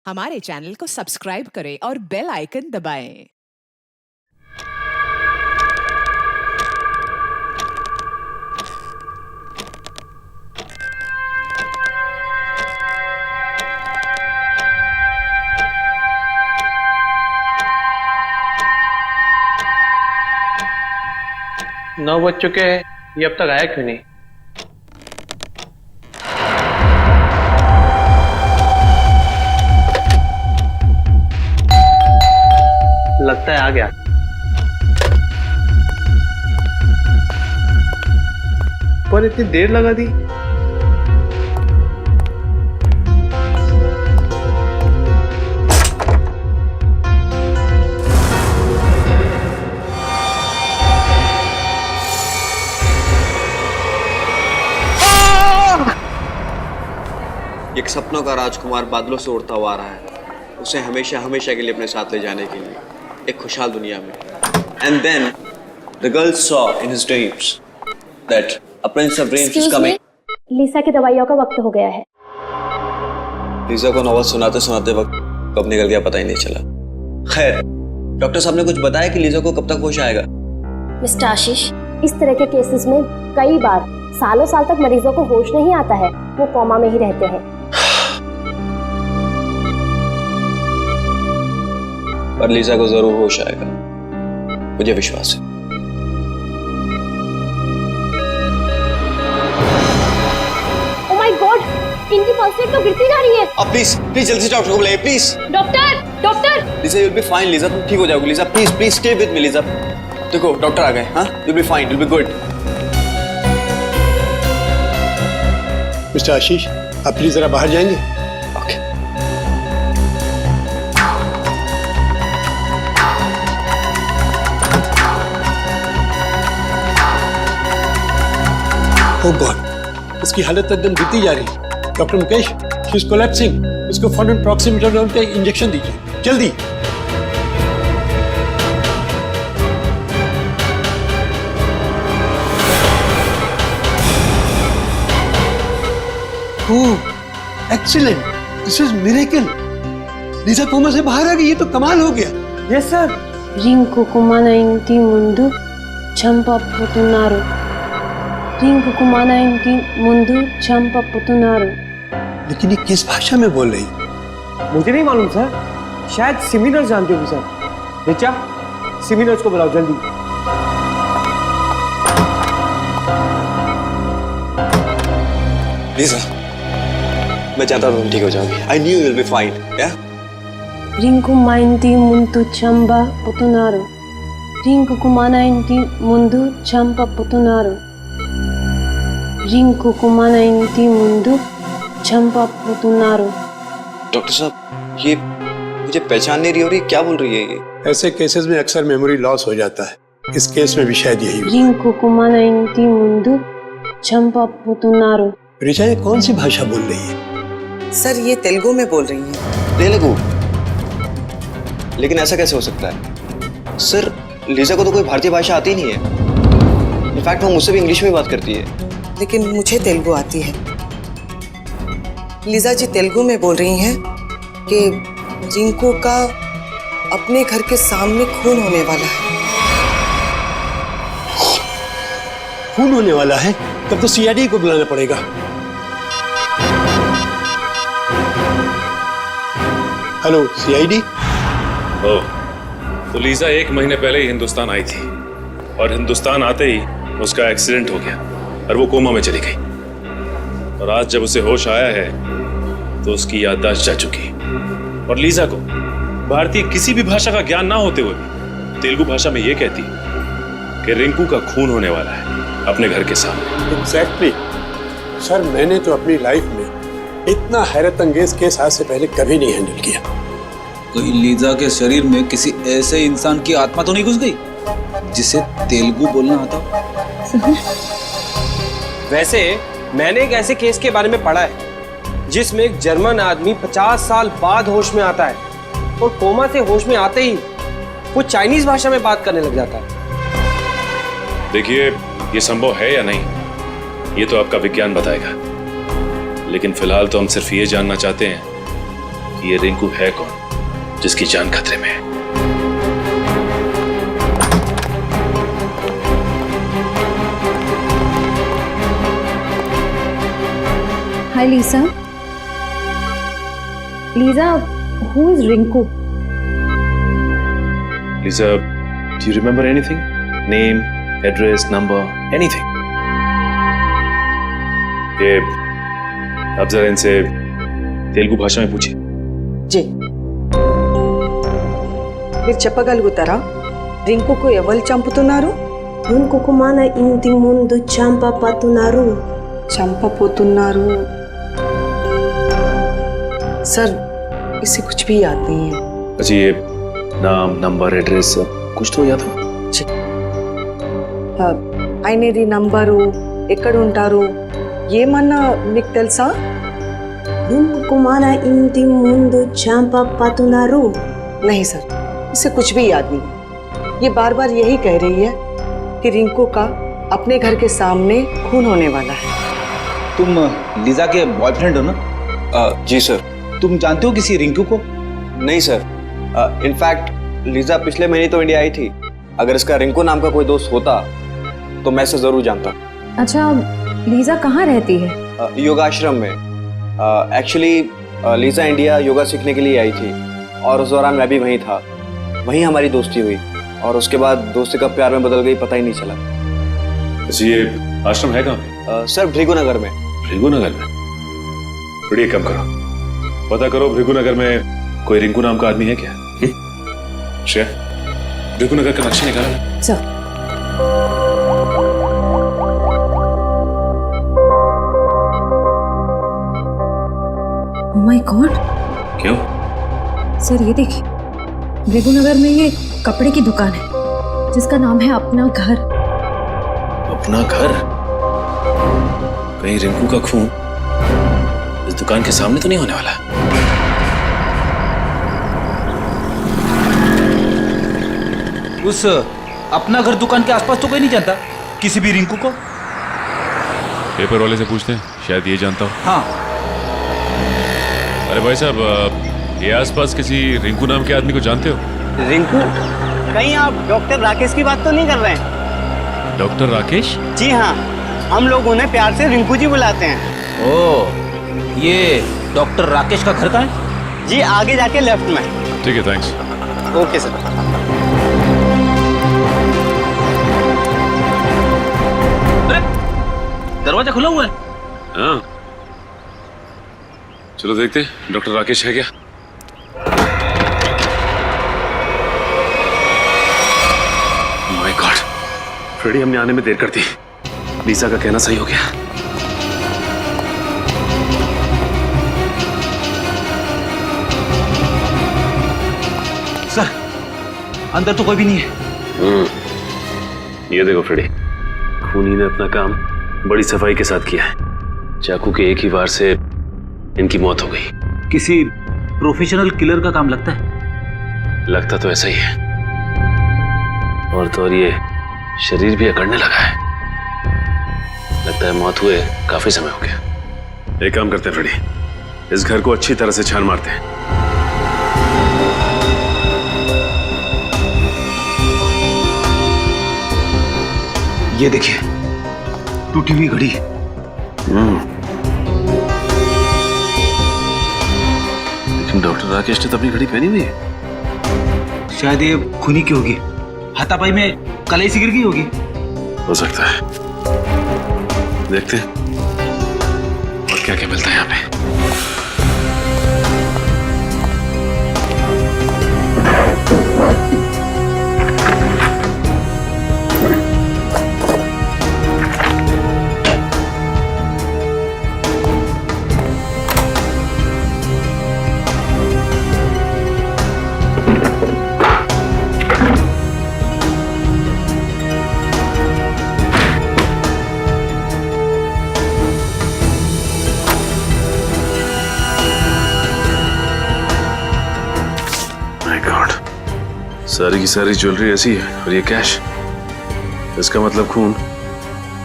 हमारे चैनल को सब्सक्राइब करें और बेल आइकन दबाएं। नौ बज चुके हैं, ये अब तक आया क्यों नहीं? लगता है आ गया। पर इतनी देर लगा दी। एक सपनों का राजकुमार बादलों से उड़ता हुआ आ रहा है, उसे हमेशा हमेशा के लिए अपने साथ ले जाने के लिए एक खुशहाल दुनिया में। And then the girl saw in his dreams that a prince of dreams is coming. लीसा की दवाइयों का वक्त हो गया है। लीसा को नॉवल सुनाते सुनाते वक्त कब निकल गया पता ही नहीं चला। खैर, डॉक्टर साहब ने कुछ बताया कि लीसा को कब तक होश आएगा? मिस्टर आशीष, इस तरह के केसेस में कई बार सालों साल तक मरीजों को होश नहीं आता है, वो कोमा में ही रहते हैं। पर लीसा को जरूर होश आएगा, मुझे विश्वास है। ओह माय गॉड, इनकी पल्स रेट तो गिरती जा रही है। अब प्लीज प्लीज जल्दी से डॉक्टर को बुलाइए please. Doctor doctor Lisa you will be fine. Lisa तुम ठीक हो जाओगी। Lisa please please stay with me. Lisa देखो डॉक्टर आ गए। हाँ, you will be fine, you will be good. Mister Ashish, आप प्लीज जरा बाहर जाएंगे? ओके। ओह गॉड, इसकी हालत एकदम गिरती जा रही है। Doctor Mukesh, she is collapsing. इसको फौरन प्रॉक्सीमीटर का इंजेक्शन दीजिए, जल्दी। Oh excellent, this is miracle. Lisa coma से बाहर आ गई, ये तो कमाल हो गया। Yes sir. రింకుకుమన ఇంటి ముందు చంపపుతున్నారు రింకుకుమన ఇంటి ముందు చంపపుతున్నారు। लेकिन ये किस भाषा में बोल रही? मुझे नहीं मालूम सर, शायद सिमी नर्स जानती होगी सर। रिचा, सिमी नर्स को बुलाओ जल्दी। लीसा, मैं चाहता था तुम ठीक हो जाओगी। I knew you will be fine, yeah? రింకుమ ఇంటి ముందు చంపపుతున్నారు రింకుకుమన ఇంటి ముందు చంపపుతున్నారు రింకుకుమన ఇంటి ముందు చంపపుతున్నారు। डॉक्टर साहब, ये मुझे पहचान नहीं रही हो रही, क्या बोल रही है ये? ऐसे केसेस में अक्सर मेमोरी लॉस हो जाता है। इस केस में भी शायद यही हुआ। రింకుకుమన ఇంటి ముందు చంపపుతున్నారు। रिचा, ये कौन सी भाषा बोल रही है? सर ये तेलुगु में बोल रही हैं। तेलुगु? लेकिन ऐसा कैसे हो सकता है? सर, लीजा को तो कोई भारतीय भाषा आती नहीं है। इनफैक्ट वो मुझसे भी इंग्लिश में बात करती है। लेकिन मुझे तेलुगु आती है। लीजा जी तेलुगु में बोल रही हैं कि रिंकू का अपने घर के सामने खून होने वाला है। खून होने वाला है? तब तो सीआईडी को बुलाना पड़ेगा। Hello CID. ओह, तो लीजा 1 महीने पहले ही हिंदुस्तान आई थी और हिंदुस्तान आते ही उसका एक्सीडेंट हो गया और वो कोमा में चली गई। और आज जब उसे होश आया है तो उसकी याददाश्त जा चुकी। और लीजा को भारतीय किसी भी भाषा का ज्ञान ना होते हुए भी तेलुगु भाषा में ये कहती कि रिंकू का खून होने वाला है अपने घर के सामने। एग्जैक्टली सर, मैंने तो अपनी लाइफ में इतना हैरत अंगेज केस आज से पहले कभी नहीं हैंडल किया। कोई लीजा के शरीर में किसी ऐसे इंसान की आत्मा तो नहीं घुस गई जिसे तेलुगु बोलना आता हो? वैसे मैंने एक ऐसे केस के बारे में पढ़ा है जिसमें एक जर्मन आदमी 50 साल बाद होश में आता है और कोमा से होश में आते ही वो चाइनीज भाषा में बात करने लग जाता है। देखिए, ये संभव है या नहीं ये तो आपका विज्ञान बताएगा, लेकिन फिलहाल तो हम सिर्फ ये जानना चाहते हैं कि ये रिंकू है कौन जिसकी जान खतरे में है। Hi, Lisa. Lisa, who is Rinku? Lisa, do you remember anything? Name, address, number, anything? ये अब जरा इनसे तेलुगु भाषा में पूछिए। जी మీరు చెప్పగలుగుతారా రింకుకు ఎవరు చంపుతున్నారు? రింకుకు మన ఇంటి ముందు చంపపోతున్నారు. सर इसे कुछ भी याद नहीं है। अच्छा ये नाम नंबर एड्रेस कुछ तो याद हो? ఆయనది నంబరు ఎక్కడ ఉంటారు ఏమన్నా మీకు తెలుసా? రింకుకు మన ఇంటి ముందు చంపపోతున్నారు. नहीं सर इसे कुछ भी याद नहीं। ये बार बार यही कह रही है कि रिंकू का अपने घर के सामने खून होने वाला है। तुम लीजा के बॉयफ्रेंड हो ना? जी सर। तुम जानते हो किसी रिंकू को? नहीं सर, इनफैक्ट लीजा पिछले महीने तो इंडिया आई थी। अगर इसका रिंकू नाम का कोई दोस्त होता तो मैं इसे जरूर जानता। अच्छा, लीजा कहाँ रहती है? योगाश्रम में। एक्चुअली लीजा इंडिया योगा सीखने के लिए आई थी और उस दौरान मैं भी वहीं था। वहीं हमारी दोस्ती हुई और उसके बाद दोस्ती कब प्यार में बदल गई पता ही नहीं चला। अच्छा ये आश्रम है कहाँ पे? सर भृगुनगर में। भृगुनगर में? बड़ी कम करो, पता करो भृगुनगर में कोई रिंकू नाम का आदमी है क्या? श्रेया, भृगुनगर का नक्शा निकाला। चल। Oh my God! क्यों? सर ये देखिए, भृगुनगर में ये कपड़े की दुकान है जिसका नाम है अपना घर। अपना घर? कहीं रिंकू का खून इस दुकान के सामने तो नहीं होने वाला? उस अपना घर दुकान के आसपास तो कोई नहीं जानता किसी भी रिंकू को? पेपर वाले से पूछते हैं, शायद ये जानता हो। हाँ। अरे भाई साहब, ये आसपास किसी रिंकू नाम के आदमी को जानते हो? रिंकू? कहीं आप डॉक्टर राकेश की बात तो नहीं कर रहे हैं? डॉक्टर राकेश? जी हाँ, हम लोग उन्हें प्यार से रिंकू जी बुलाते हैं। ओह, ये डॉक्टर राकेश का घर कहाँ है? जी आगे जाके लेफ्ट में। ठीक है, थैंक्स। Okay sir. दरवाजा खुला हुआ है। हाँ, चलो देखते हैं डॉक्टर राकेश है क्या। माय गॉड, फ्रेडी हमने आने में देर कर दी। लीजा का कहना सही हो गया। सर अंदर तो कोई भी नहीं है। ये देखो फ्रेडी, खूनी ने अपना काम बड़ी सफाई के साथ किया है। चाकू के एक ही वार से इनकी मौत हो गई। किसी प्रोफेशनल किलर का काम लगता है। लगता तो ऐसा ही है, और तो और ये शरीर भी अकड़ने लगा है। लगता है मौत हुए काफी समय हो गया। एक काम करते हैं फ्रेडी, इस घर को अच्छी तरह से छान मारते हैं। ये देखिए, टूटी हुई घड़ी। लेकिन डॉक्टर राकेश ने तो अपनी घड़ी पहनी हुई है। शायद ये खूनी की होगी, हाथापाई में कलाई सी गिर गई होगी। हो सकता है, देखते हैं और क्या क्या मिलता है यहाँ पे। सारी की सारी ज्वेलरी ऐसी है और ये कैश। इसका मतलब खून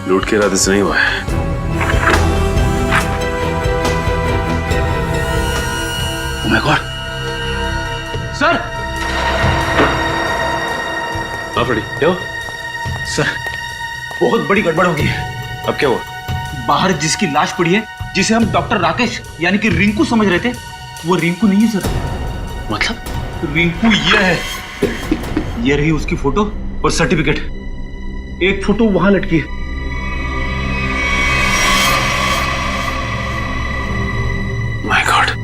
लूट के इरादे से नहीं हुआ है। My God sir. हाँ फ्रेडी, क्या हुआ? सर बहुत बड़ी गड़बड़ हो गई है। अब क्या हुआ? बाहर जिसकी लाश पड़ी है, जिसे हम डॉक्टर राकेश यानी कि रिंकू समझ रहे थे, वो रिंकू नहीं है सर। मतलब? रिंकू ये है, ये रही उसकी फोटो और सर्टिफिकेट। एक फोटो वहां लटकी है। माय गॉड,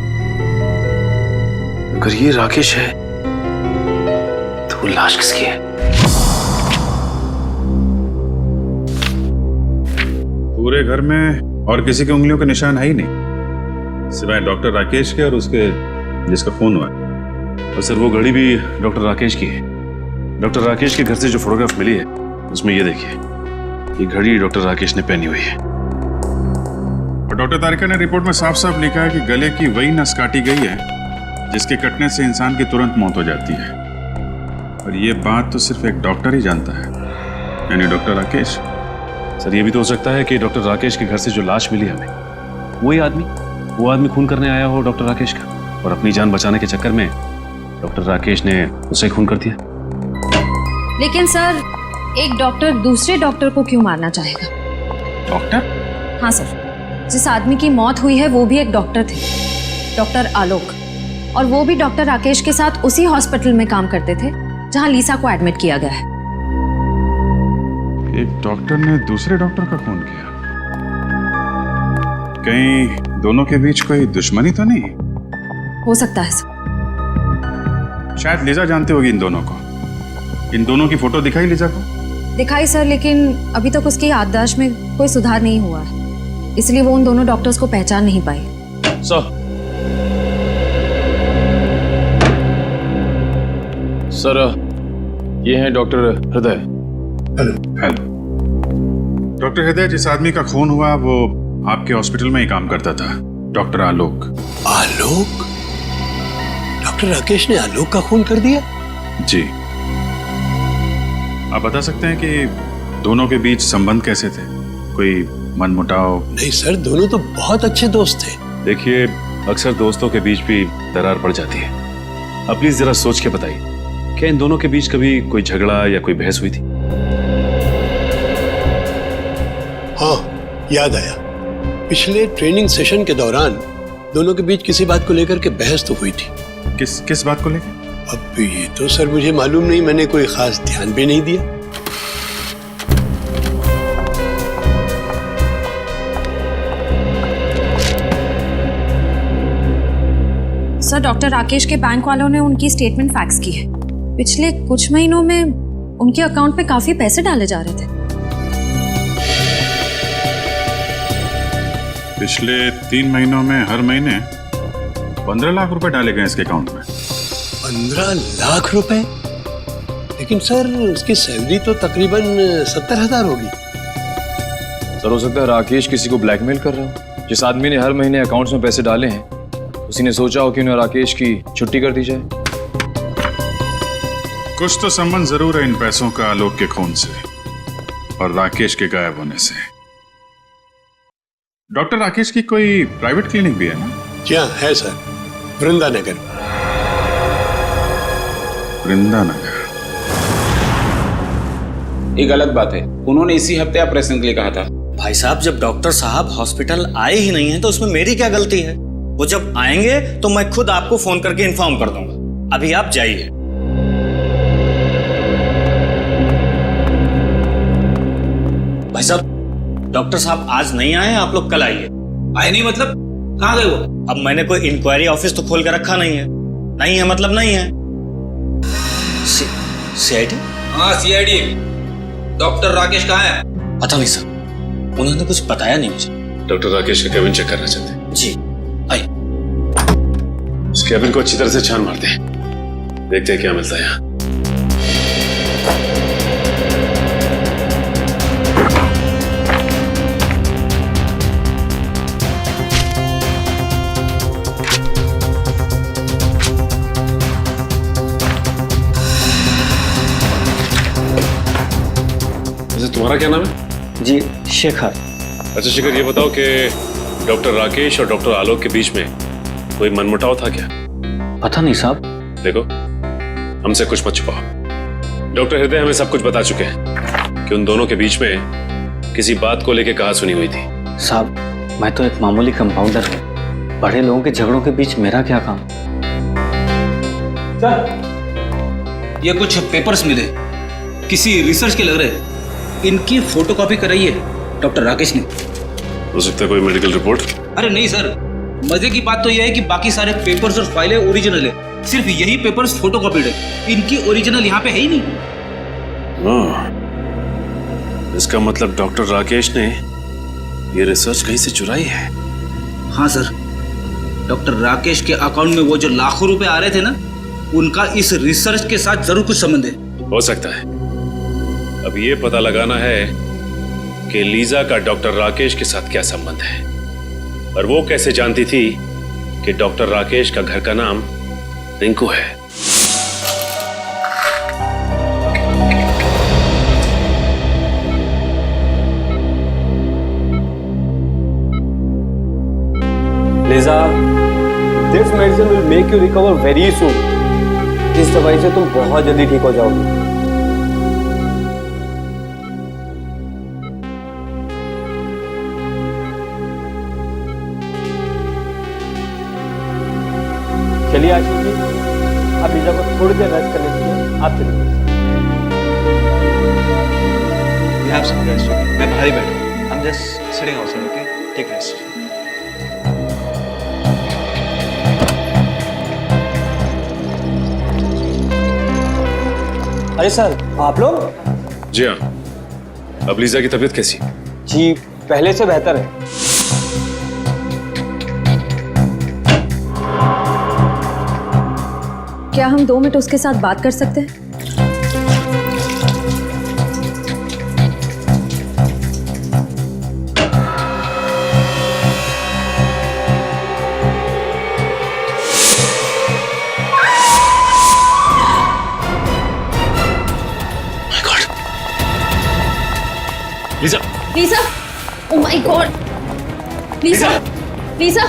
अगर ये राकेश है तो वो लाश किसकी है? पूरे घर में और किसी की उंगलियों के निशान है ही नहीं, सिवाय डॉक्टर राकेश के और उसके जिसका खून हुआ है। और सर वो घड़ी भी डॉक्टर राकेश की है। डॉक्टर राकेश के घर से जो फोटोग्राफ मिली है उसमें ये देखिए, ये घड़ी डॉक्टर राकेश ने पहनी हुई है। और डॉक्टर तारिका ने रिपोर्ट में साफ साफ लिखा है कि गले की वही नस काटी गई है जिसके कटने से इंसान की तुरंत मौत हो जाती है। और ये बात तो सिर्फ एक डॉक्टर ही जानता है, यानी डॉक्टर राकेश। सर ये भी तो हो सकता है कि डॉक्टर राकेश के घर से जो लाश मिली हमें, वो आदमी खून करने आया हो डॉक्टर राकेश का, और अपनी जान बचाने के चक्कर में डॉक्टर राकेश ने उसे खून कर दिया। लेकिन सर, एक डॉक्टर दूसरे डॉक्टर को क्यों मारना चाहेगा? डॉक्टर? हाँ सर, जिस आदमी की मौत हुई है वो भी एक डॉक्टर थे, डॉक्टर आलोक, और वो भी डॉक्टर राकेश के साथ उसी हॉस्पिटल में काम करते थे जहां लीसा को एडमिट किया गया है। एक डॉक्टर ने दूसरे डॉक्टर का खून किया? कहीं दोनों के बीच कोई दुश्मनी तो नहीं? हो सकता है सर। शायद लीजा जानती होगी इन दोनों को। इन दोनों की फोटो दिखाई लीजा को? दिखाई सर, लेकिन अभी तक उसकी याददाश्त में कोई सुधार नहीं हुआ है, इसलिए वो उन दोनों डॉक्टर्स को पहचान नहीं पाई। सर ये हैं डॉक्टर हृदय। हेलो। डॉक्टर हृदय, जिस आदमी का खून हुआ वो आपके हॉस्पिटल में ही काम करता था, डॉक्टर आलोक। आलोक? डॉक्टर राकेश ने आलोक का खून कर दिया? जी। आप बता सकते हैं कि दोनों के बीच संबंध कैसे थे? कोई मनमुटाव? नहीं सर, दोनों तो बहुत अच्छे दोस्त थे। देखिए, अक्सर दोस्तों के बीच भी दरार पड़ जाती है। अब प्लीज जरा सोच के बताइए, क्या इन दोनों के बीच कभी कोई झगड़ा या कोई बहस हुई थी? हाँ, याद आया। पिछले ट्रेनिंग सेशन के दौरान दोनों के बीच किसी बात को लेकर के बहस तो हुई थी। किस बात को लेकर? अब ये तो सर मुझे मालूम नहीं, मैंने कोई खास ध्यान भी नहीं दिया। सर, डॉक्टर राकेश के बैंक वालों ने उनकी स्टेटमेंट फैक्स की है। पिछले कुछ महीनों में उनके अकाउंट पे काफी पैसे डाले जा रहे थे। पिछले 3 महीनों में हर महीने 15 लाख रुपए डाले गए इसके अकाउंट में। 15 लाख रुपए? लेकिन सर उसकी सैलरी तो तकरीबन 70,000 होगी। सर हो सकता है राकेश किसी को ब्लैकमेल कर रहा हो। जिस आदमी ने हर महीने अकाउंट्स में पैसे डाले हैं, उसी ने सोचा हो कि उन्हें राकेश की छुट्टी कर दी जाए। कुछ तो संबंध जरूर है इन पैसों का आलोक के खून से और राकेश के गायब होने से। डॉक्टर राकेश की कोई प्राइवेट क्लिनिक भी है ना? जी हाँ, है सर, वृंदानगर। वृंदानगर? ये गलत बात है। उन्होंने इसी हफ्ते ऑपरेशन के लिए कहा था। भाई साहब, जब डॉक्टर साहब हॉस्पिटल आए ही नहीं है तो उसमें मेरी क्या गलती है? वो जब आएंगे तो मैं खुद आपको फोन करके इन्फॉर्म कर दूंगा। अभी आप जाइए। भाई साहब, डॉक्टर साहब आज नहीं आए, आप लोग कल आइए। आए नहीं मतलब? कहाँ गए वो? अब मैंने कोई इंक्वायरी ऑफिस तो खोल के रखा नहीं है। नहीं है मतलब नहीं है। सीआईडी? हाँ सीआईडी। डॉक्टर राकेश कहाँ है? पता नहीं सर, उन्होंने कुछ बताया नहीं मुझे। डॉक्टर राकेश का केबिन चेक करना चाहते हैं। जी आइए। इस केबिन को अच्छी तरह से छान मारते हैं, देखते हैं क्या मिलता है यहाँ। तुम्हारा क्या नाम है? जी शेखर। अच्छा शेखर, ये बताओ कि डॉक्टर राकेश और डॉक्टर आलोक के बीच में कोई मनमुटाव था क्या? पता नहीं साहब। देखो, हमसे कुछ मत छुपाओ। डॉक्टर हृदय हमें सब कुछ बता चुके हैं कि उन दोनों के बीच में किसी बात को लेकर कहा सुनी हुई थी। साहब, मैं तो एक मामूली कंपाउंडर हूँ, बड़े लोगों के झगड़ों के बीच मेरा क्या काम। सर, ये कुछ पेपर्स मिले, किसी रिसर्च के लग रहे। इनकी फोटोकॉपी कराई है डॉक्टर राकेश ने। हो सकता है कोई मेडिकल रिपोर्ट? अरे नहीं सर, मजे की बात तो यह है कि बाकी सारे पेपर्स और फाइलें ओरिजिनल है, सिर्फ यही पेपर्स फोटोकॉपीड है। इनकी ओरिजिनल यहाँ पे है ही नहीं। इसका मतलब डॉक्टर राकेश ने ये रिसर्च कहीं से चुराई है। हाँ सर, डॉक्टर राकेश के अकाउंट में वो जो लाखों रुपए आ रहे थे ना, उनका इस रिसर्च के साथ जरूर कुछ संबंध है। हो सकता है। अब ये पता लगाना है कि लीजा का डॉक्टर राकेश के साथ क्या संबंध है, और वो कैसे जानती थी कि डॉक्टर राकेश का घर का नाम रिंकू है। Lisa, this medicine will make you recover very soon. इस दवाई से तुम बहुत जल्दी ठीक हो जाओगे। चलिए आशीष जी, अब लीजा को थोड़ी देर रेस्ट करने दीजिए। आप चलिए। You have some rest, okay? मैं बाहर ही बैठा हूँ। I'm just sitting outside, okay? Take rest. अरे सर, आप लोग? जी हाँ। अब लीजा की तबीयत कैसी? जी, पहले से बेहतर है। क्या हम 2 मिनट उसके साथ बात कर सकते हैं? Lisa! Lisa! Oh my God! Lisa! Lisa!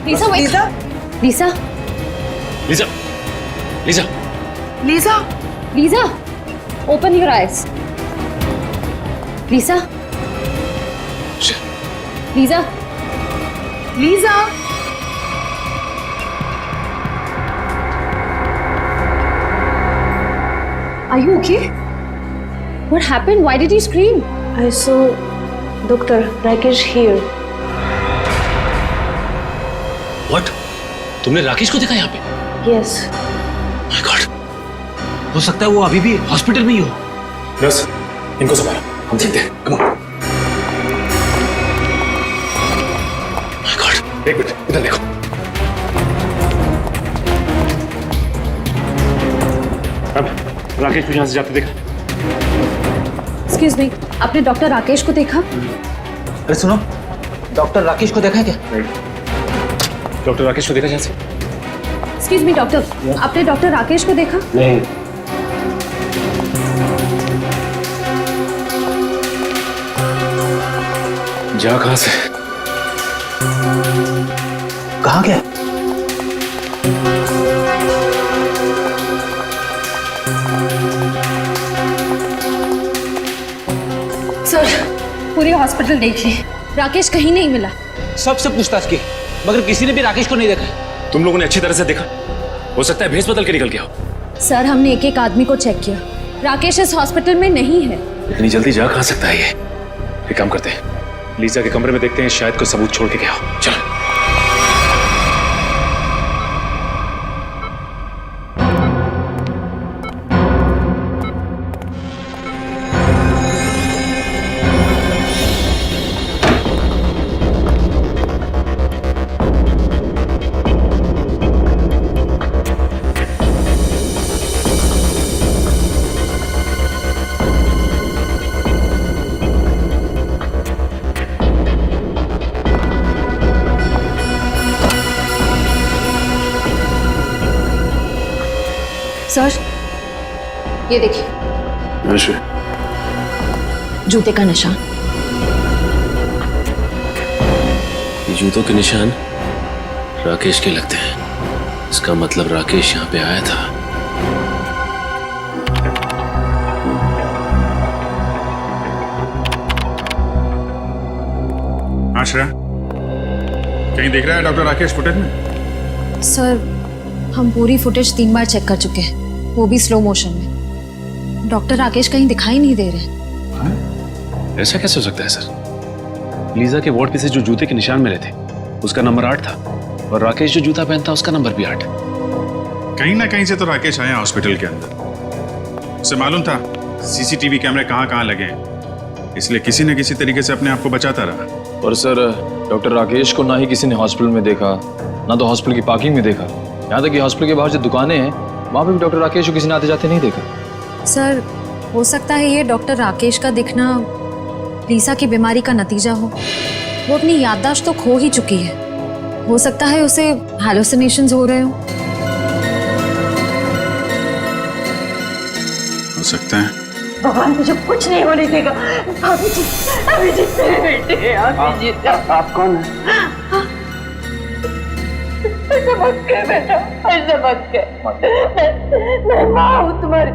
Lisa! Lisa! Lisa! Lisa! Lisa! Lisa! Lisa! Open your eyes. Lisa! Lisa! Lisa! Are you okay? What happened? Why did you scream? I saw Dr. Rakesh here. What? तुमने राकेश को देखा यहाँ पे? Yes. My God! हो सकता है वो अभी भी हॉस्पिटल में ही हो। नर्स, इनको संभालो, हम देखते हैं। Come on. My God! एक मिनट, इधर देखो। अब राकेश को यहाँ से जाते देखा? Excuse me, आपने डॉक्टर राकेश को देखा? अरे सुनो, डॉक्टर राकेश को देखा है क्या? डॉक्टर राकेश को देखा यहाँ से? Excuse me, डॉक्टर, आपने डॉक्टर राकेश को देखा? नहीं। जा कहाँ से? कहाँ गया? सर, पूरी हॉस्पिटल देखी, राकेश कहीं नहीं मिला। सबसे पूछताछ की, मगर किसी ने भी राकेश को नहीं देखा। तुम लोगों ने अच्छी तरह से देखा? हो सकता है भेस बदल के निकल गया हो। सर, हमने एक एक आदमी को चेक किया, राकेश इस हॉस्पिटल में नहीं है। इतनी जल्दी जा कहाँ सकता है ये? एक काम करते हैं, लीजा के कमरे में देखते हैं, शायद कोई सबूत छोड़ के गया हो। चलो। सर, ये देखिए, जूते का निशान। ये जूतों के निशान राकेश के लगते हैं। उसका मतलब राकेश यहाँ पे आया था। हाँ श्रेया, कहीं दिख रहा है डॉक्टर राकेश फुटेज में? सर, हम पूरी फुटेज 3 बार चेक कर चुके हैं, वो भी स्लो मोशन में। डॉक्टर राकेश कहीं दिखाई नहीं दे रहे। ऐसा कैसे हो सकता है सर? लीजा के वार्ड पे से जो जूते के निशान मिले थे उसका नंबर 8 था, और राकेश जो जूता पहनता उसका नंबर भी 8। कहीं ना कहीं से तो राकेश आया हॉस्पिटल के अंदर। उसे मालूम था सीसीटीवी कैमरे कहाँ कहाँ लगे हैं, इसलिए किसी न किसी तरीके से अपने आप को बचाता रहा। और सर, डॉक्टर राकेश को ना ही किसी ने हॉस्पिटल में देखा, ना तो हॉस्पिटल की पार्किंग में देखा। यहाँ तक कि हॉस्पिटल के बाहर जो दुकानें हैं वहाँ पे भी डॉक्टर राकेश को किसी ने आते जाते नहीं देखा। सर, हो सकता है ये डॉक्टर राकेश का दिखना लीसा की बीमारी का नतीजा हो। वो अपनी याददाश्त तो खो ही चुकी है, हो सकता है उसे हैलुसिनेशंस हो रहे हो। हो सकता है। भगवान मुझे कुछ नहीं होने देगा। अभिजीत मेरे बेटे हैं। अभिजीत, आप कौन है? ऐसा मत कर बेटा, ऐसा मत कर। मैं माँ हूँ तुम्हारी,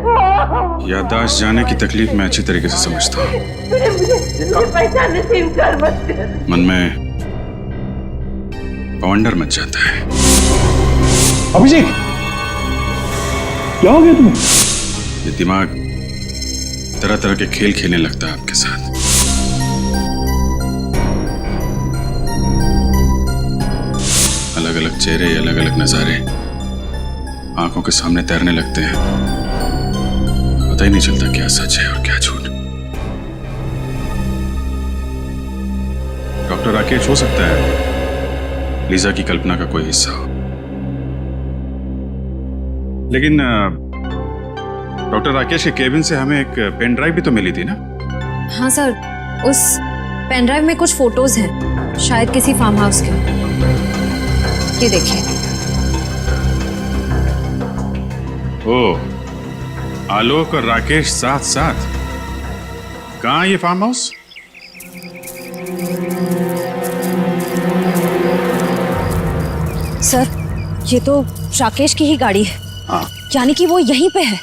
माँ हूँ। याददाश्त जाने की तकलीफ मैं अच्छी तरीके से समझता हूँ। मुझे पहचानने से इनकार मत कर। मन में बवंडर मच जाता है। अभिजीत, क्या हो गया तुम्हें? ये दिमाग तरह तरह के खेल खेलने लगता है आपके साथ। अलग अलग चेहरे, अलग अलग नजारे आंखों के सामने तैरने लगते हैं। पता ही नहीं चलता क्या सच है और क्या झूठ। डॉक्टर राकेश हो सकता है लीजा की कल्पना का कोई हिस्सा हो, लेकिन डॉक्टर राकेश के केबिन से हमें एक पेन ड्राइव भी तो मिली थी ना? हाँ सर, उस पेन ड्राइव में कुछ फोटोज हैं, शायद किसी फार्म हाउस के। ये देखिए। ओह, आलोक और राकेश साथ साथ। कहाँ ये फार्म हाउस? सर, ये तो राकेश की ही गाड़ी है। हाँ। यानी कि वो यहीं पे है।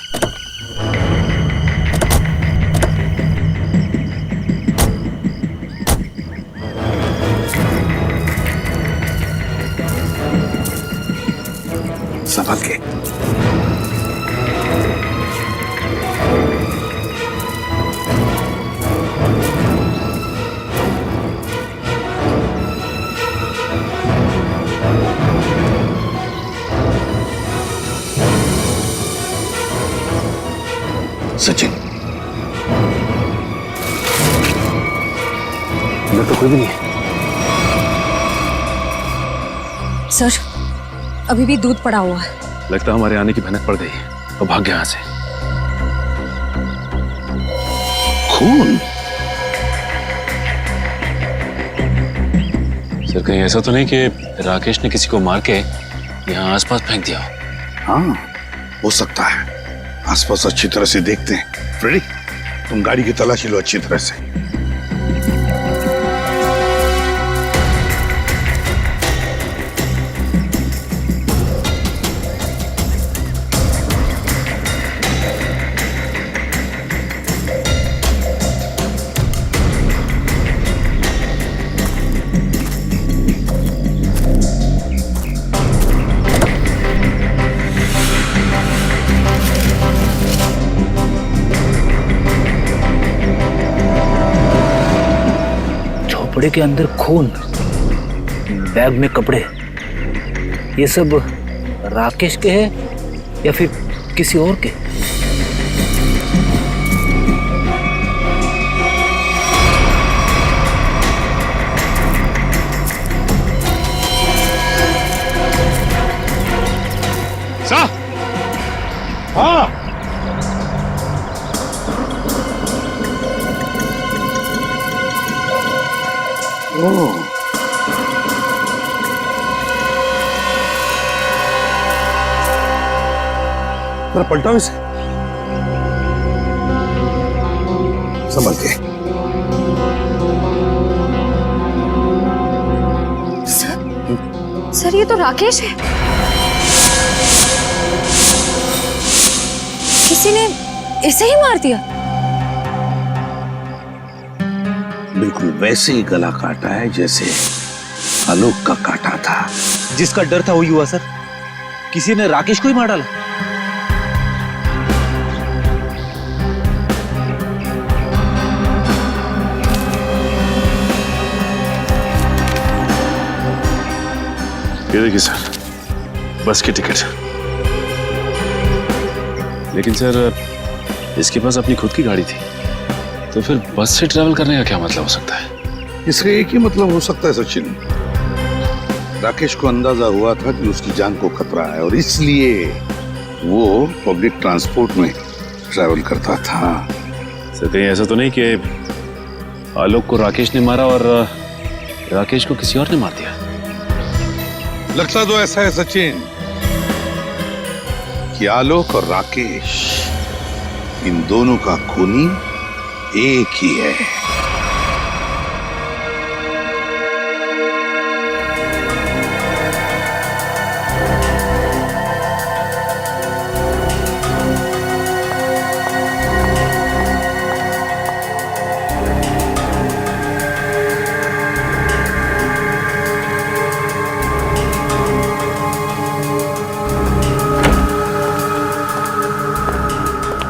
संभाल के। सचिन, अंदर तो कोई भी नहीं है। सर, अभी भी दूध पड़ा हुआ है। लगता हमारे आने की भनक पड़ गई और भाग गया यहाँ से। खून? सर, कहीं ऐसा तो नहीं कि राकेश ने किसी को मार के यहाँ आसपास फेंक दिया? हाँ, हो सकता है। आसपास अच्छी तरह से देखते हैं। फ्रेडी, तुम गाड़ी की तलाशी लो अच्छी तरह से। कपड़े के अंदर खून, बैग में कपड़े, ये सब राकेश के हैं या फिर किसी और के? साहब, हाँ, पलटाओ इसे। संभल के। सर, ये तो राकेश है। किसी ने इसे ही मार दिया? बिल्कुल वैसे ही गला काटा है जैसे आलोक का काटा था। जिसका डर था वही हुआ सर। किसी ने राकेश को ही मार डाला। ये देखिए सर, बस की टिकट। लेकिन सर इसके पास अपनी खुद की गाड़ी थी, तो फिर बस से ट्रैवल करने का क्या मतलब हो सकता है? इसका एक ही मतलब हो सकता है सचिन, राकेश को अंदाजा हुआ था कि उसकी जान को खतरा है और इसलिए वो पब्लिक ट्रांसपोर्ट में ट्रैवल करता था। सर कहीं ऐसा तो नहीं कि आलोक को राकेश ने मारा और राकेश को किसी और ने मार दिया? लगता तो ऐसा है सचिन कि आलोक और राकेश इन दोनों का खूनी एक ही है।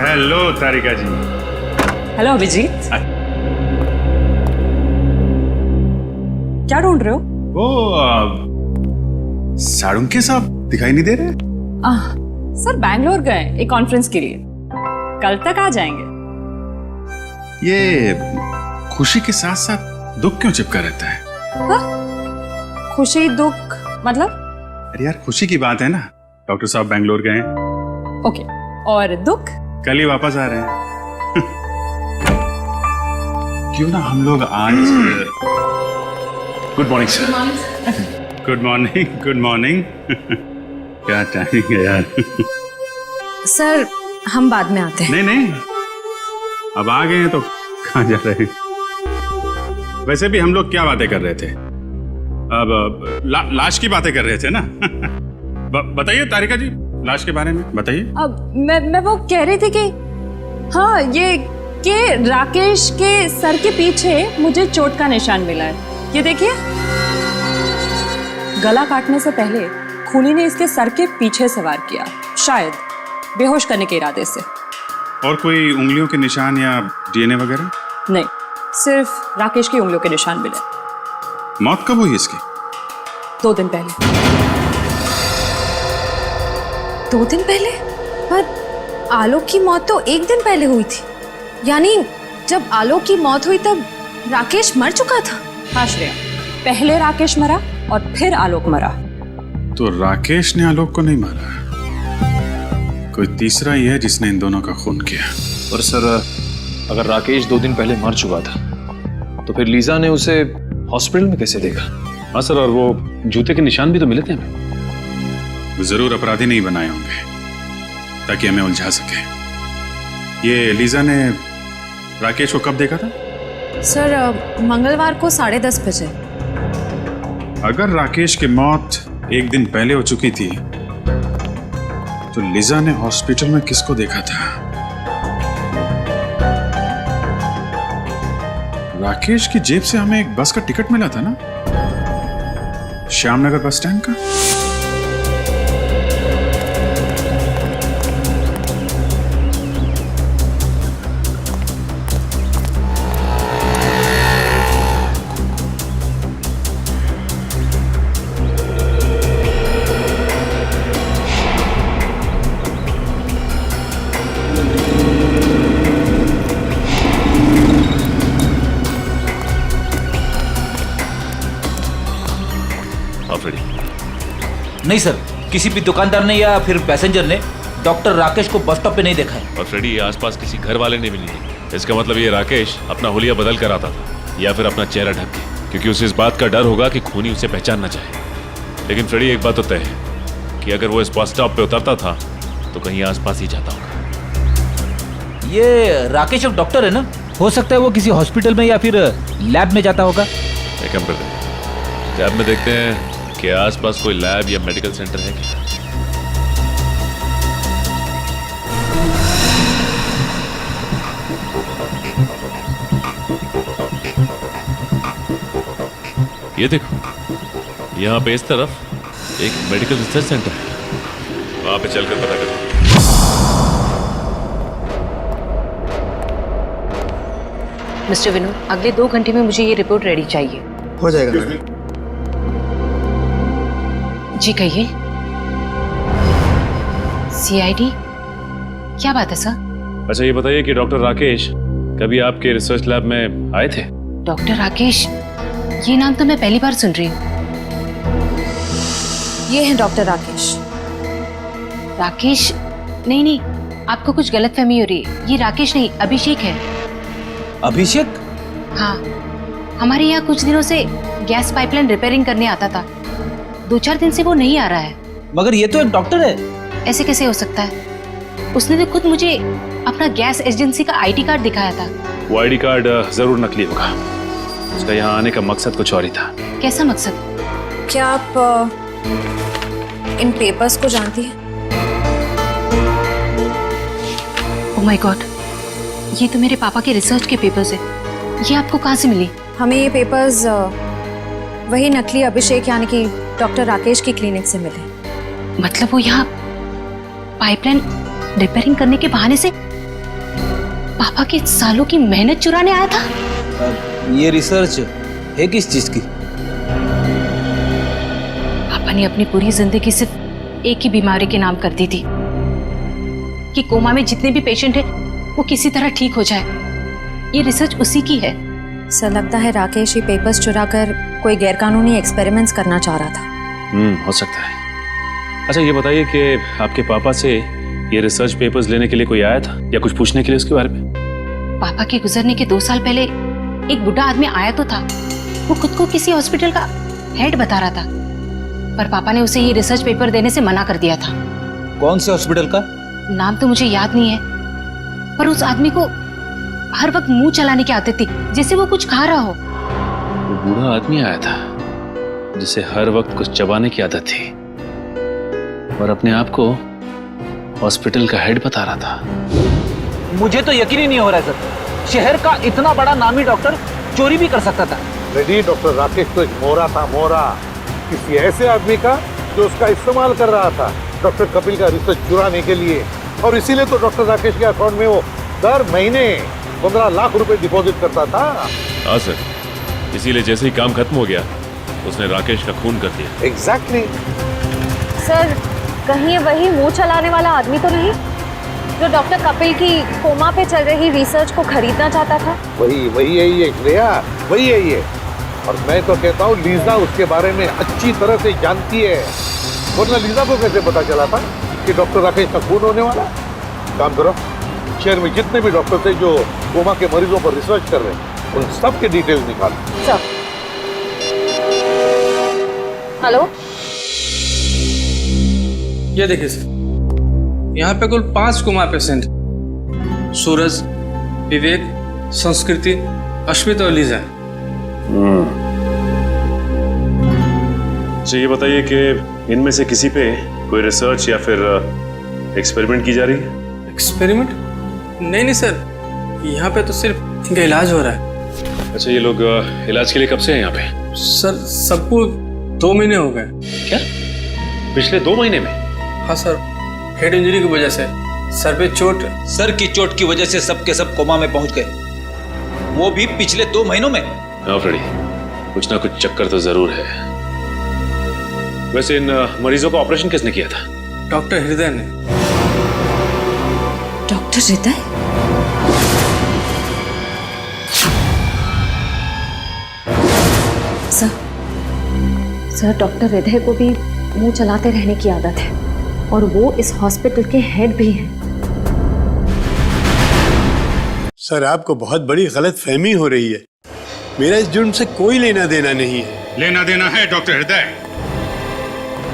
हेलो तारिका जी। हेलो अभिजीत। क्या ढूंढ रहे हो? वो साड़ुंके साहब दिखाई नहीं दे रहे? सर बैंगलोर गए एक कॉन्फ्रेंस के लिए, कल तक आ जाएंगे। ये खुशी के साथ साथ दुख क्यों चिपका रहता है? खुशी दुख मतलब? अरे यार खुशी की बात है ना, डॉक्टर साहब बैंगलोर गए। ओके, और दुख? कल ही वापस आ रहे हैं। क्यों ना हम लोग आज। Good morning sir. Good morning, good morning. क्या टाइमिंग है यार। सर हम बाद में आते हैं। नहीं नहीं, अब आ गए हैं तो कहाँ जा रहे हैं? वैसे भी हम लोग क्या बातें कर रहे थे? अब लाश की बातें कर रहे थे ना। बताइए तारिका जी, लाश के बारे में बताइए। अब मैं वो कह रही थी कि हाँ, ये कि राकेश के सर के पीछे मुझे चोट का निशान मिला है। ये देखिए, गला काटने से पहले खूनी ने इसके सर के पीछे से वार किया, शायद बेहोश करने के इरादे से। और कोई उंगलियों के निशान या डीएनए वगैरह? नहीं, सिर्फ राकेश की उंगलियों के निशान मिले। मौत कब हुई इसकी? 2 दिन पहले। 2 दिन पहले? पर आलोक की मौत तो 1 दिन पहले हुई थी। यानी जब आलोक की मौत हुई तब राकेश मर चुका था। हाँ श्रेया, पहले राकेश मरा और फिर आलोक मरा। तो राकेश ने आलोक को नहीं मारा, कोई तीसरा ही है जिसने इन दोनों का खून किया। पर सर अगर राकेश 2 दिन पहले मर चुका था तो फिर लीजा ने उसे हॉस्पिटल में कैसे देखा? हाँ सर, और वो जूते के निशान भी तो मिले थे हमें। वो जरूर अपराधी नहीं बनाए होंगे ताकि हमें उलझा सके। ये लीजा ने राकेश को कब देखा था? सर मंगलवार को 10:30 बजे। अगर राकेश की मौत 1 दिन पहले हो चुकी थी तो लीजा ने हॉस्पिटल में किसको देखा था? राकेश की जेब से हमें एक बस का टिकट मिला था ना, श्यामनगर बस स्टैंड का। नहीं सर, किसी भी दुकानदार ने या फिर पैसेंजर ने डॉक्टर राकेश को बस स्टॉप पे नहीं देखा है। और फ्रेडी, ये आसपास किसी घर वाले ने भी नहीं देखा। इसका मतलब ये राकेश अपना हुलिया बदल कर आता था या फिर अपना चेहरा ढक के, क्योंकि उसे इस बात का डर होगा कि खूनी उसे पहचान ना चाहे। लेकिन फ्रेडी, एक बात तो तय है कि अगर वो इस बस स्टॉप पे उतरता था तो कहीं आसपास ही जाता होगा। ये राकेश एक डॉक्टर है ना, हो सकता है वो किसी हॉस्पिटल में या फिर लैब में जाता होगा। एक काम करते हैं, लैब में देखते हैं कि आसपास कोई लैब या मेडिकल सेंटर है क्या। ये देखो, यहाँ पे इस तरफ एक मेडिकल रिसर्च सेंटर है, वहां पे चलकर पता करो। मिस्टर विनोद, अगले 2 घंटे में मुझे ये रिपोर्ट रेडी चाहिए। हो जाएगा मैडम। जी कहिए। सीआईडी, क्या बात है सर? अच्छा ये बताइए कि डॉक्टर राकेश कभी आपके रिसर्च लैब में आए थे? डॉक्टर राकेश, ये नाम तो मैं पहली बार सुन रही हूँ। ये है डॉक्टर राकेश। राकेश? नहीं, आपको कुछ गलतफहमी हो रही है। ये राकेश नहीं, अभिषेक है। अभिषेक? हाँ, हमारे यहाँ कुछ दिनों से गैस पाइपलाइन रिपेयरिंग करने आता था। 2-4 दिन से वो नहीं आ रहा है। मगर ये तो एक डॉक्टर है। ऐसे कैसे हो सकता है? उसने तो खुद मुझे अपना गैस एजेंसी का आईडी कार्ड दिखाया था। वो आईडी कार्ड जरूर नकली होगा। उसका यहाँ आने का मकसद कुछ और ही था। कैसा मकसद? क्या आप इन पेपर्स को जानती हैं? ओह माय गॉड, ये तो मेरे पापा के रिसर्च के पेपर्स है। ये आपको कहाँ से मिली? हमें ये पेपर्स वही नकली अभिषेक यानी कि डॉक्टर राकेश की क्लिनिक से मिले। मतलब वो यहाँ पाइपलाइन रिपेयरिंग करने के बहाने से पापा के सालों की मेहनत चुराने आया था? ये रिसर्च है किस चीज की? पापा ने अपनी पूरी जिंदगी सिर्फ एक ही बीमारी के नाम कर दी थी कि कोमा में जितने भी पेशेंट हैं वो किसी तरह ठीक हो जाए। ये रिसर्च उसी की है। सर, लगता है राकेश ये पेपर्स चुराकर कोई गैरकानूनी एक्सपेरिमेंट्स करना चाह रहा था। हो सकता है। अच्छा ये बताइए कि आपके पापा से ये रिसर्च पेपर्स लेने के लिए कोई आया था या कुछ पूछने के लिए उसके बारे में? पापा के गुजरने के 2 साल पहले एक बुढ़ा आदमी आया तो था। वो खुद को किसी हॉस्पिटल का हेड बता रहा था, पर पापा ने उसे ये रिसर्च पेपर देने से मना कर दिया था। कौन से हॉस्पिटल का? नाम तो मुझे याद नहीं है, पर उस आदमी को हर वक्त मुंह चलाने की आदत थी, जैसे वो कुछ खा रहा हो। वो बूढ़ा आदमी आया था जिसे हर वक्त कुछ चबाने की आदत थी और अपने आप को हॉस्पिटल का हेड बता रहा था। मुझे तो यकीन ही नहीं हो रहा है सर। शहर का इतना बड़ा नामी डॉक्टर चोरी भी कर सकता था। रेडी, डॉक्टर राकेश तो एक मोहरा था, मोहरा। किसी ऐसे आदमी का जो उसका इस्तेमाल कर रहा था डॉक्टर कपिल का रिसर्च चुराने के लिए। और इसीलिए तो डॉक्टर राकेश के अकाउंट में वो दर महीने 15 लाख रुपए डिपॉजिट करता था। हाँ सर, इसीलिए जैसे ही काम खत्म हो गया उसने राकेश का खून कर दिया। एग्जैक्टली। सर, कहीं ये वही मुंह चलाने वाला आदमी तो नहीं जो डॉक्टर कपिल की कोमा पे चल रही रिसर्च को खरीदना चाहता था? वही यही है श्रेया, वही है ये। और मैं तो कहता हूँ लीजा उसके बारे में अच्छी तरह से जानती है, वरना लीजा को कैसे पता चला था कि डॉक्टर राकेश का खून होने वाला? काम करो, शहर में जितने भी डॉक्टर थे जो कोमा के मरीजों पर रिसर्च कर रहे हैं उन सब के डिटेल्स निकालो। सर, हेलो, ये देखिए सर, यहाँ पे कुल 5 कोमा पेशेंट, सूरज, विवेक, संस्कृति, अश्मित और लीजा। अच्छा ये बताइए कि इनमें से किसी पे कोई रिसर्च या फिर एक्सपेरिमेंट की जा रही है? एक्सपेरिमेंट? नहीं सर, यहाँ पे तो सिर्फ इनका इलाज हो रहा है। अच्छा ये लोग इलाज के लिए कब से हैं यहाँ पे? सर, सबको 2 महीने हो गए। क्या? पिछले 2 महीने में? हाँ सर, हेड इंजरी की वजह से सर पे चोट। सर की चोट की वजह से सब के सब कोमा में पहुंच गए, वो भी पिछले 2 महीनों में। हाँ फ्रेडी, कुछ ना कुछ चक्कर तो जरूर है। वैसे इन मरीजों का ऑपरेशन किसने किया था? डॉक्टर हृदय ने। डॉक्टर हृदय? सर, डॉक्टर हृदय को भी मुंह चलाते रहने की आदत है और वो इस हॉस्पिटल के हेड भी हैं। सर, आपको बहुत बड़ी गलतफहमी हो रही है। मेरा इस जुर्म से कोई लेना देना नहीं है। लेना देना है डॉक्टर हृदय।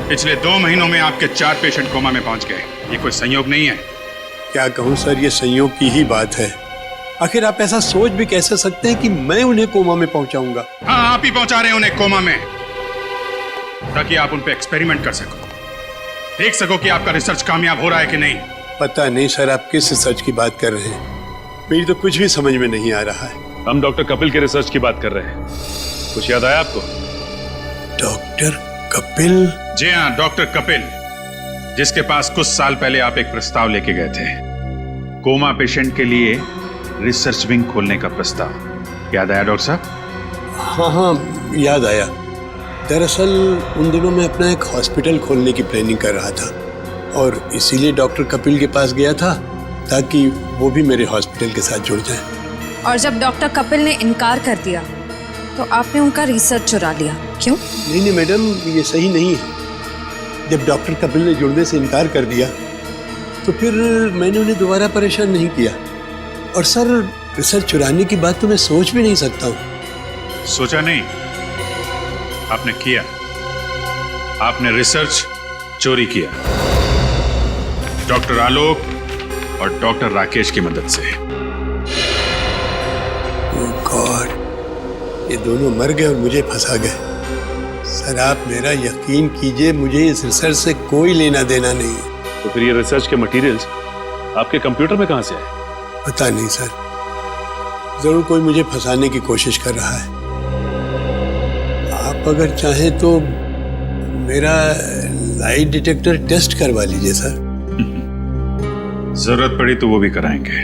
पिछले 2 महीनों में आपके 4 पेशेंट कोमा में पहुंच गए। ये कोई संयोग नहीं है। क्या कहूँ सर, ये संयोग की ही बात है। आखिर आप ऐसा सोच भी कैसे सकते हैं कि मैं उन्हें कोमा में पहुंचाऊंगा? हाँ, आप ही पहुंचा रहे हैं उन्हें कोमा में, ताकि आप उन पे एक्सपेरिमेंट कर सको, देख सको कि आपका रिसर्च कामयाब हो रहा है कि नहीं। पता नहीं सर, आप किस रिसर्च की बात कर रहे हैं, मेरी तो कुछ भी समझ में नहीं आ रहा है। हम डॉक्टर कपिल के रिसर्च की बात कर रहे हैं। कुछ याद आया आपको? डॉक्टर कपिल? जी हाँ, डॉक्टर कपिल, जिसके पास कुछ साल पहले आप एक प्रस्ताव लेके गए थे, कोमा पेशेंट के लिए रिसर्च विंग खोलने का प्रस्ताव। याद आया डॉक्टर साहब? हाँ हाँ, याद आया। दरअसल उन दिनों मैं अपना एक हॉस्पिटल खोलने की प्लानिंग कर रहा था और इसीलिए डॉक्टर कपिल के पास गया था ताकि वो भी मेरे हॉस्पिटल के साथ जुड़ जाए। और जब डॉक्टर कपिल ने इनकार कर दिया तो आपने उनका रिसर्च चुरा लिया, क्यों? नहीं मैडम, ये सही नहीं है। जब डॉक्टर कपिल ने जुड़ने से इनकार कर दिया तो फिर मैंने उन्हें दोबारा परेशान नहीं किया। और सर, रिसर्च चुराने की बात तो मैं सोच भी नहीं सकता हूँ। सोचा नहीं, आपने किया। आपने रिसर्च चोरी किया, डॉक्टर आलोक और डॉक्टर राकेश की मदद से। ओह गॉड, ये दोनों मर गए और मुझे फंसा गए। सर, आप मेरा यकीन कीजिए, मुझे इस रिसर्च से कोई लेना देना नहीं है। तो फिर ये रिसर्च के मटेरियल्स आपके कंप्यूटर में कहां से आए? पता नहीं सर, जरूर कोई मुझे फंसाने की कोशिश कर रहा है। आप अगर चाहें तो मेरा लाइट डिटेक्टर टेस्ट करवा लीजिए सर। जरूरत पड़ी तो वो भी कराएंगे।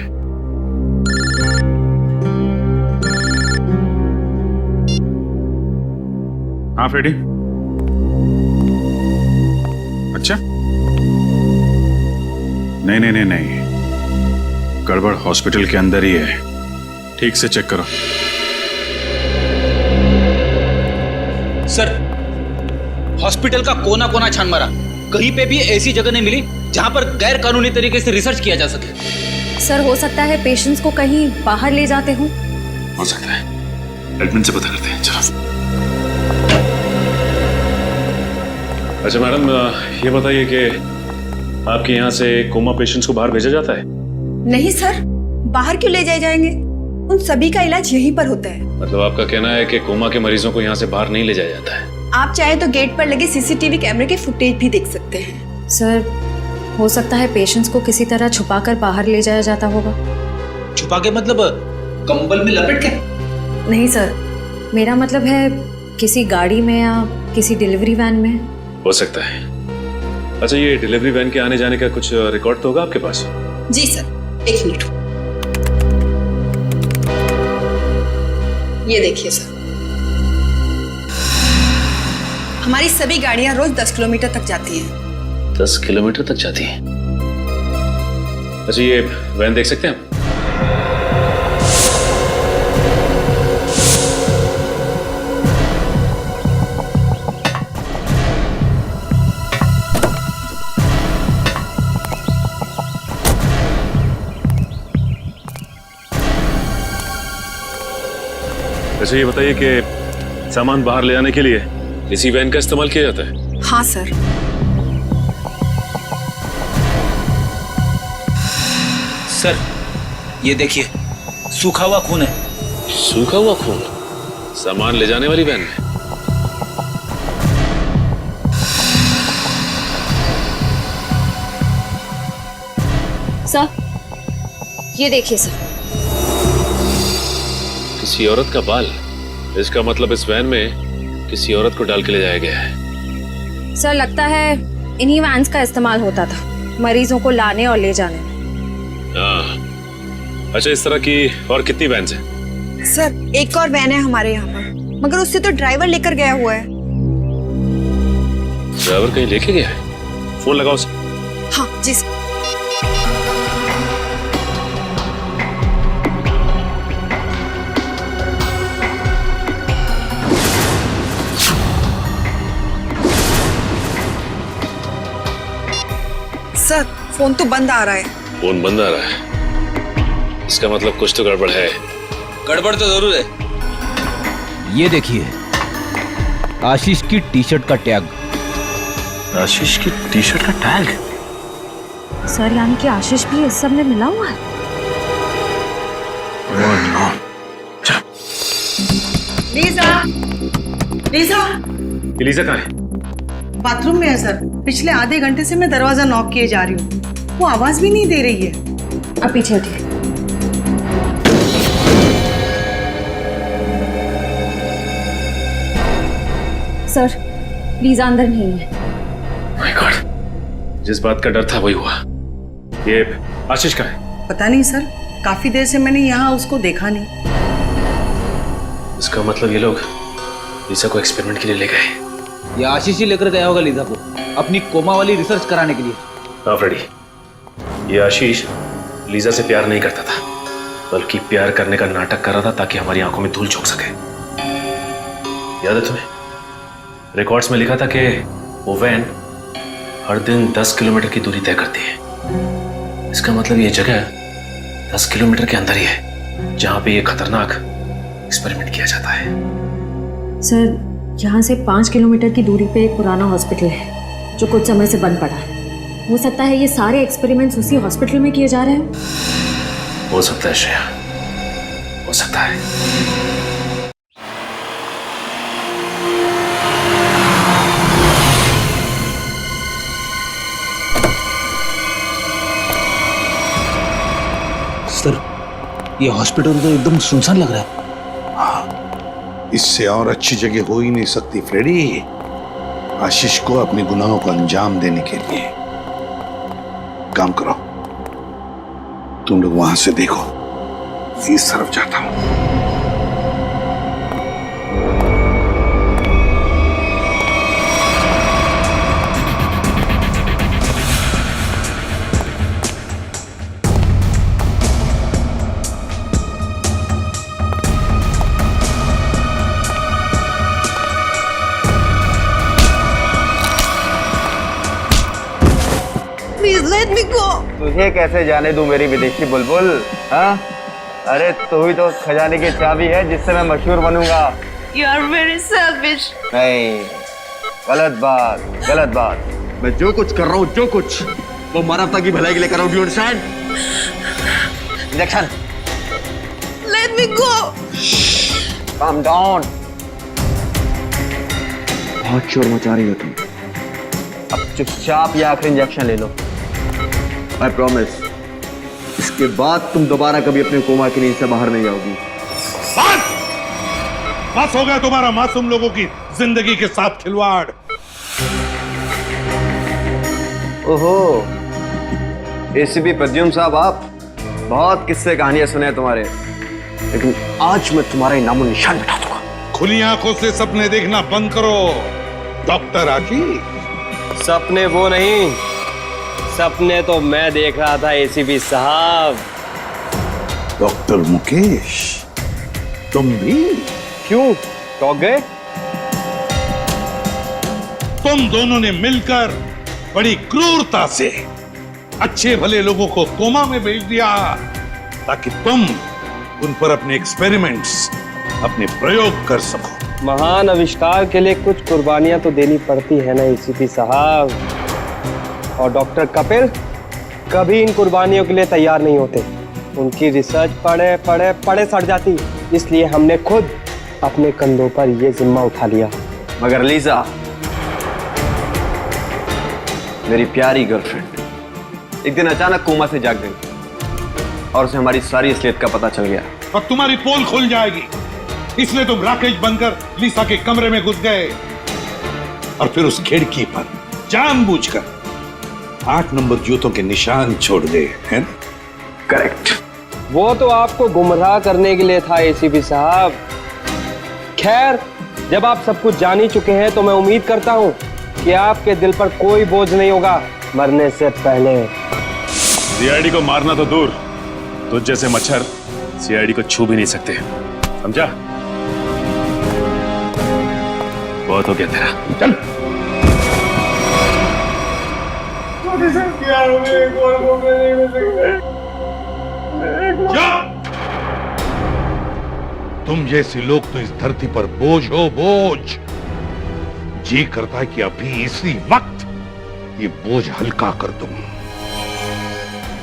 हाँ फ्रेडी, अच्छा, नहीं, गड़बड़ हॉस्पिटल के अंदर ही है। ठीक से चेक करो। सर, हॉस्पिटल का कोना कोना छान मारा, कहीं पे भी ऐसी जगह नहीं मिली जहां पर गैर कानूनी तरीके से रिसर्च किया जा सके। सर, हो सकता है पेशेंट्स को कहीं बाहर ले जाते हो सकता है। एडमिन से पता करते हैं, चलो। अच्छा मैडम, ये बताइए कि आपके यहाँ से कोमा पेशेंट्स को बाहर भेजा जाता है? नहीं सर, बाहर क्यों ले जाए जाएंगे? उन सभी का इलाज यहीं पर होता है। मतलब आपका कहना है कि कोमा के मरीजों को यहाँ से बाहर नहीं ले जाया जाता है? आप चाहे तो गेट पर लगे सीसीटीवी कैमरे के फुटेज भी देख सकते हैं। सर, हो सकता है पेशेंट्स को किसी तरह छुपाकर बाहर ले जाया जाता होगा। छुपा के मतलब कंबल में लपेट के? नहीं सर, मेरा मतलब है किसी गाड़ी में या किसी डिलीवरी वैन में। हो सकता है। अच्छा, ये डिलीवरी वैन के आने जाने का कुछ रिकॉर्ड तो होगा आपके पास? जी सर, एक मिनट। ये देखिए सर, हमारी सभी गाड़ियां रोज 10 किलोमीटर तक जाती हैं। 10 किलोमीटर तक जाती है? अच्छा, ये वैन देख सकते हैं आप? अच्छा, ये बताइए कि सामान बाहर ले जाने के लिए इसी वैन का इस्तेमाल किया जाता है? हाँ सर। सर, ये देखिए, सूखा हुआ खून है। सूखा हुआ खून सामान ले जाने वाली वैन में? सर, ये देखिए सर, किसी औरत का बाल। इसका मतलब इस वैन में किसी औरत को डाल के ले जाया गया है। सर, लगता है इन्हीं वैन्स का इस्तेमाल होता था मरीजों को लाने और ले जाने में। हाँ। अच्छा, इस तरह की और कितनी वैन्स हैं? सर, एक और वैन है हमारे यहाँ पर, मगर उससे तो ड्राइवर लेकर गया हुआ है। ड्राइवर कहीं लेके गया है? फोन लगाओ उसे। हाँ जी सर। सर, फोन तो बंद आ रहा है। फोन बंद आ रहा है? इसका मतलब कुछ तो गड़बड़ है। गड़बड़ तो जरूर है। ये देखिए, आशीष की टी शर्ट का टैग। आशीष की टी शर्ट का टैग? सर, यानी कि आशीष भी इस सब में मिला हुआ है? लीजा, लीजा, लीजा कहाँ है? बाथरूम में है सर। पिछले आधे घंटे से मैं दरवाजा नॉक किए जा रही हूँ, वो आवाज भी नहीं दे रही है। अब पीछे हटिए। सर, लीजा अंदर नहीं है। माय गॉड, जिस बात का डर था वही हुआ। ये आशीष का है? पता नहीं सर, काफी देर से मैंने यहाँ उसको देखा नहीं। इसका मतलब ये लोग लीजा को एक्सपेरिमेंट के लिए ले गए। ये आशीष ही लेकर गया होगा लीजा को अपनी कोमा वाली रिसर्च कराने के लिए। हाँ फ्रेडी, ये आशीष लीजा से प्यार नहीं करता था, बल्कि प्यार करने का नाटक कर रहा था ताकि हमारी आंखों में धूल झोंक सके। याद है तुम्हें? रिकॉर्ड्स में लिखा था कि वो वैन हर दिन 10 किलोमीटर की दूरी तय करती है। इसका मतलब ये जगह 10 किलोमीटर के अंदर ही है जहां पे ये खतरनाक एक्सपेरिमेंट किया जाता है। सर, यहाँ से 5 किलोमीटर की दूरी पे एक पुराना हॉस्पिटल है जो कुछ समय से बंद पड़ा है। हो सकता है ये सारे एक्सपेरिमेंट्स उसी हॉस्पिटल में किए जा रहे हैं। हो सकता है श्रेया, हो सकता है। सर, ये हॉस्पिटल तो एकदम सुनसान लग रहा है। हाँ, इससे और अच्छी जगह हो ही नहीं सकती फ्रेडी, आशीष को अपने गुनाहों को अंजाम देने के लिए। काम करो, तुम लोग वहां से देखो, इस तरफ जाता हूं। तुझे कैसे जाने दूं मेरी विदेशी बुलबुल? हाँ, अरे तू ही तो खजाने की चाबी है जिससे मैं मशहूर बनूंगा। You are very selfish. नहीं, गलत बात, गलत बात। मैं जो कुछ कर रहा हूँ, जो कुछ, वो मानवता की भलाई के लिए कर रहा हूँ। Do you understand? Injection. Let me go. Calm down. बहुत शोर मचा रही हो तुम। अब चुपचाप ये आखिरी इंजेक्शन ले लो। I promise, इसके बाद तुम दोबारा कभी अपने कोमा की नींद से बाहर नहीं जाओगी। बस हो गया तुम्हारा मासूम लोगों की जिंदगी के साथ खिलवाड़। ओहो, एसीपी प्रद्युम्न साहब, आप बहुत किस्से कहानियां सुने हैं तुम्हारे, लेकिन आज मैं तुम्हारा इनामो निशान मिटा दूंगा। खुली आंखों से सपने देखना बंद करो डॉक्टर आशीष। सपने वो नहीं, सपने तो मैं देख रहा था एसीपी साहब। डॉक्टर मुकेश, तुम भी? क्यों, चौंक गए? तुम दोनों ने मिलकर बड़ी क्रूरता से अच्छे भले लोगों को कोमा में भेज दिया ताकि तुम उन पर अपने एक्सपेरिमेंट्स, अपने प्रयोग कर सको। महान आविष्कार के लिए कुछ कुर्बानियां तो देनी पड़ती है ना एसीपी साहब, और डॉक्टर कपिल कभी इन कुर्बानियों के लिए तैयार नहीं होते। उनकी रिसर्च पढ़े पढ़े पढ़े सड़ जाती, इसलिए हमने खुद अपने कंधों पर यह जिम्मा उठा लिया। मगर लीजा, मेरी प्यारी गर्लफ्रेंड, एक दिन अचानक कोमा से जाग गई और उसे हमारी सारी असलियत का पता चल गया। और तुम्हारी पोल खुल जाएगी, इसलिए तुम राकेश बनकर लीसा के कमरे में घुस गए और फिर उस खिड़की पर जानबूझकर 8 नंबर जूतों के निशान छोड़ दे, हैं? करेक्ट। वो तो आपको गुमराह करने के लिए था एसीपी साहब। खैर, जब आप सब कुछ जान ही चुके हैं तो मैं उम्मीद करता हूं कि आपके दिल पर कोई बोझ नहीं होगा मरने से पहले। सीआईडी को मारना तो दूर, तुझ जैसे मच्छर सीआईडी को छू भी नहीं सकते, समझा? बहुत हो गया तेरा, चल। तुम जैसे लोग तो इस धरती पर बोझ हो, बोझ। जी करता है कि अभी इसी वक्त ये बोझ हल्का कर दूं,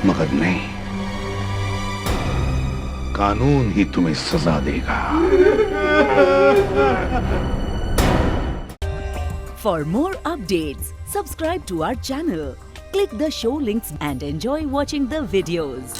मगर नहीं, कानून ही तुम्हें सजा देगा। For more updates, subscribe to our channel, click the show links and enjoy watching the videos.